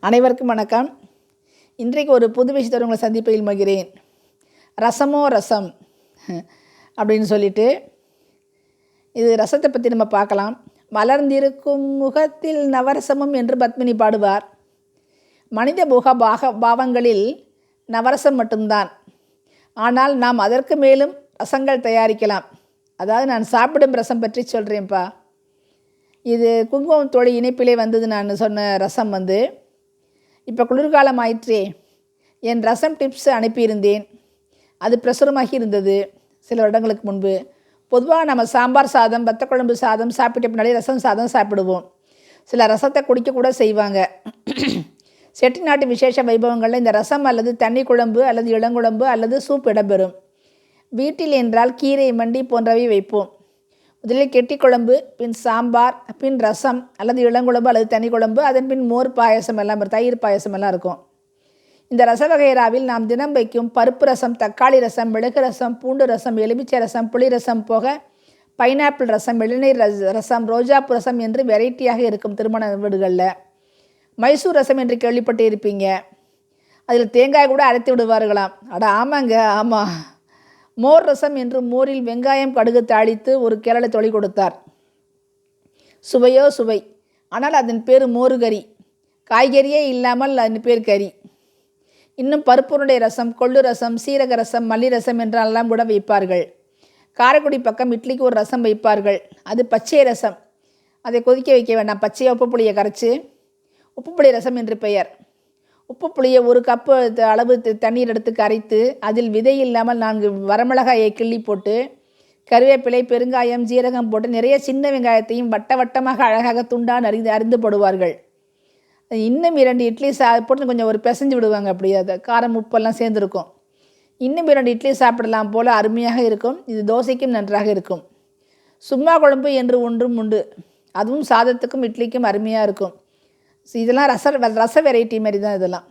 அனைவருக்கும் வணக்கம். இன்றைக்கு ஒரு புது விஷயத்தோடு உங்களை சந்திப்பதில் மகிழ்கிறேன். ரசமோ ரசம் அப்படின்னு சொல்லிட்டு இது ரசத்தை பற்றி நம்ம பார்க்கலாம். மலர்ந்திருக்கும் முகத்தில் நவரசமும் என்று பத்மினி பாடுவார். மனித பாவங்களில் நவரசம் மட்டும்தான். ஆனால் நாம் அதற்கு மேலும் ரசங்கள் தயாரிக்கலாம். அதாவது நான் சாப்பிடும் ரசம் பற்றி சொல்கிறேன்ப்பா. இது குங்குமம் தோழி இணைப்பிலே வந்தது. நான் சொன்ன ரசம் இப்போ குளிர்காலம் ஆயிற்றே, என் ரசம் டிப்ஸ் அனுப்பியிருந்தேன். அது பிரசுரமாகி இருந்தது சில வருடங்களுக்கு முன்பு. பொதுவாக நம்ம சாம்பார் சாதம், வத்தக்குழம்பு சாதம் சாப்பிட்ட பின்னாடி ரசம் சாதம் சாப்பிடுவோம். சில ரசத்தை குடிக்கக்கூட செய்வாங்க. செட்டிநாட்டு விசேஷ வைபவங்களில் இந்த ரசம் அல்லது தண்ணி குழம்பு அல்லது இளங்குழம்பு அல்லது சூப் இடம்பெறும். வீட்டில் என்றால் கீரை மண்டி போன்றவை வைப்போம். முதலில் கெட்டி குழம்பு, பின் சாம்பார், பின் ரசம் அல்லது இளங்குழம்பு அல்லது தனி குழம்பு, அதன் பின் மோர் பாயசம் எல்லாம், தயிர் பாயசம் எல்லாம் இருக்கும். இந்த ரச வகைராவில் நாம் தினம் வைக்கும் பருப்பு ரசம், தக்காளி ரசம், மிளகு ரசம், பூண்டு ரசம், எலுமிச்சை ரசம், புளி ரசம் போக பைனாப்பிள் ரசம், இளநீர் ரசம், ரோஜாப்பு ரசம் என்று வெரைட்டியாக இருக்கும். திருமண வீடுகளில் மைசூர் ரசம் என்று கேள்விப்பட்டு இருப்பீங்க. அதில் தேங்காய் கூட அரைத்து விடுவார்களாம். ஆமாங்க, ஆமாம். மோர் ரசம் என்று மோரில் வெங்காயம் கடுகு தாளித்து ஒரு கேரளை தொலை கொடுத்தார். சுவையோ சுவை, ஆனால் அதன் பேர் மோரு கறி. காய்கறியே இல்லாமல் அதன் பேர் கறி. இன்னும் பருப்புனுடைய ரசம், கொள்ளு ரசம், சீரக ரசம், மல்லி ரசம் என்றெல்லாம் கூட வைப்பார்கள். காரைக்குடி பக்கம் இட்லிக்கு ஒரு ரசம் வைப்பார்கள். அது பச்சை ரசம். அதை கொதிக்க வைக்க வேண்டாம். பச்சையை உப்பு புளியை கரைச்சி உப்பு புளி ரசம் என்று பெயர். உப்பு புளியை ஒரு கப்பு அளவு தண்ணீர் எடுத்து கரைத்து அதில் விதை இல்லாமல் 4 வரமிளகாயை கிள்ளி போட்டு கருவேப்பிலை, பெருங்காயம், ஜீரகம் போட்டு நிறைய சின்ன வெங்காயத்தையும் வட்ட வட்டமாக அழகாக துண்டாக அரிந்து போடுவார்கள். இன்னும் 2 இட்லி போட்டு கொஞ்சம் ஒரு பிசைஞ்சு விடுவாங்க. அப்படி அது காரம் உப்பெல்லாம் சேர்ந்துருக்கும். இன்னும் 2 இட்லி சாப்பிடலாம் போல் அருமையாக இருக்கும். இது தோசைக்கும் நன்றாக இருக்கும். சும்மா குழம்பு என்று ஒன்றும் உண்டு. அதுவும் சாதத்துக்கும் இட்லிக்கும் அருமையாக இருக்கும். இதெல்லாம் ரச வெரைட்டி மாதிரி தான். இதெல்லாம்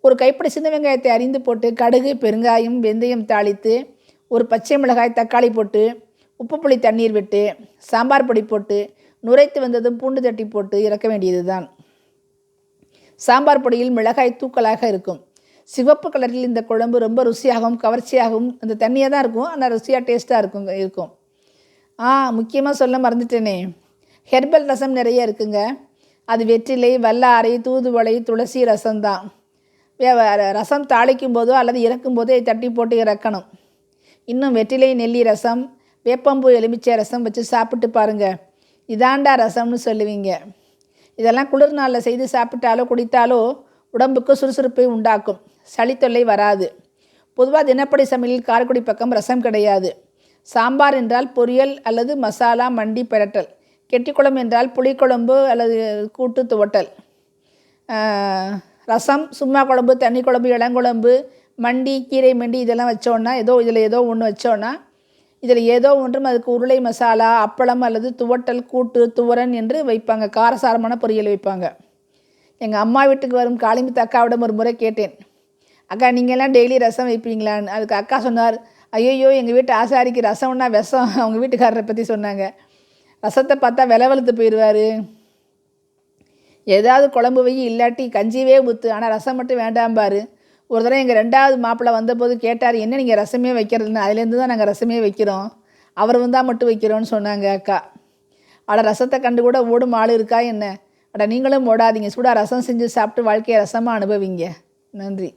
ஒரு கைப்பிடி சின்ன வெங்காயத்தை அரிந்து போட்டு கடுகு, பெருங்காயம், வெந்தயம் தாளித்து ஒரு பச்சை மிளகாய், தக்காளி போட்டு உப்பு புளி தண்ணீர் விட்டு சாம்பார் பொடி போட்டு நுரைத்து வந்ததும் பூண்டு தட்டி போட்டு இறக்க வேண்டியது தான். சாம்பார் பொடியில் மிளகாய் தூக்கலாக இருக்கும். சிவப்பு கலரில் இந்த குழம்பு ரொம்ப ருசியாகவும் கவர்ச்சியாகவும் அந்த தண்ணியாக தான் இருக்கும். ஆனால் ருசியாக டேஸ்ட்டாக இருக்கும். முக்கியமாக சொல்ல மறந்துட்டேனே, ஹெர்பல் ரசம் நிறைய இருக்குங்க. அது வெற்றிலை, வல்லாரை, தூதுவளை, துளசி ரசம்தான். ரசம் தாளிக்கும் போதோ அல்லது இறக்கும் போதோ தட்டி போட்டு இறக்கணும். இன்னும் வெற்றிலை நெல்லி ரசம், வேப்பம்பூ எலுமிச்சை ரசம் வச்சு சாப்பிட்டு பாருங்கள். இதாண்டா ரசம்னு சொல்லுவீங்க. இதெல்லாம் குளிர் நாளில் செய்து சாப்பிட்டாலோ குடித்தாலோ உடம்புக்கு சுறுசுறுப்பை உண்டாக்கும். சளி தொல்லை வராது. பொதுவாக தினப்படி சமையலில் காரைக்குடி பக்கம் ரசம் கிடையாது. சாம்பார் என்றால் பொரியல் அல்லது மசாலா மண்டி பிரட்டல். கெட்டிக்குழம்பு என்றால் புளிக்குழம்பு அல்லது கூட்டு துவட்டல். ரசம், சும்மா குழம்பு, தண்ணி குழம்பு, இளங்குழம்பு, மண்டி, கீரை மண்டி இதெல்லாம் வச்சோன்னா இதில் ஏதோ ஒன்று வச்சோன்னா இதில் ஏதோ ஒன்றும் அதுக்கு உருளை மசாலா, அப்பளம் அல்லது துவட்டல், கூட்டு, துவரன் என்று வைப்பாங்க. காரசாரமான பொரியல் வைப்பாங்க. எங்கள் அம்மா வீட்டுக்கு வரும் காளிமுத்து அக்காவிடம் ஒரு முறை கேட்டேன், அக்கா நீங்கள்லாம் டெய்லி ரசம் வைப்பீங்களான்னு. அதுக்கு அக்கா சொன்னார், ஐயோ எங்கள் வீட்டு ஆசாரிக்கு ரசம்னா விஷம். அவங்க வீட்டுக்காரரை பற்றி சொன்னாங்க. ரசத்தை பார்த்தா விலை வெளுத்து போயிடுவார். ஏதாவது குழம்பு வை, இல்லாட்டி கஞ்சியவே ஊற்று, ஆனால் ரசம் மட்டும் வேண்டாம்பார். ஒரு தடவை எங்கள் 2வது மாப்பிள்ளை வந்தபோது கேட்டார், என்ன நீங்கள் ரசமே வைக்கிறதுன்னு. அதுலேருந்து தான் நாங்கள் ரசமே வைக்கிறோம், அவர் வந்தால் மட்டும் வைக்கிறோன்னு சொன்னாங்க அக்கா. ரசத்தை கண்டு கூட ஓடும் ஆள் இருக்கா என்ன? நீங்களும் ஓடாதீங்க. சூடாக ரசம் செஞ்சு சாப்பிட்டு வாழ்க்கையை ரசமாக அனுபவிங்க. நன்றி.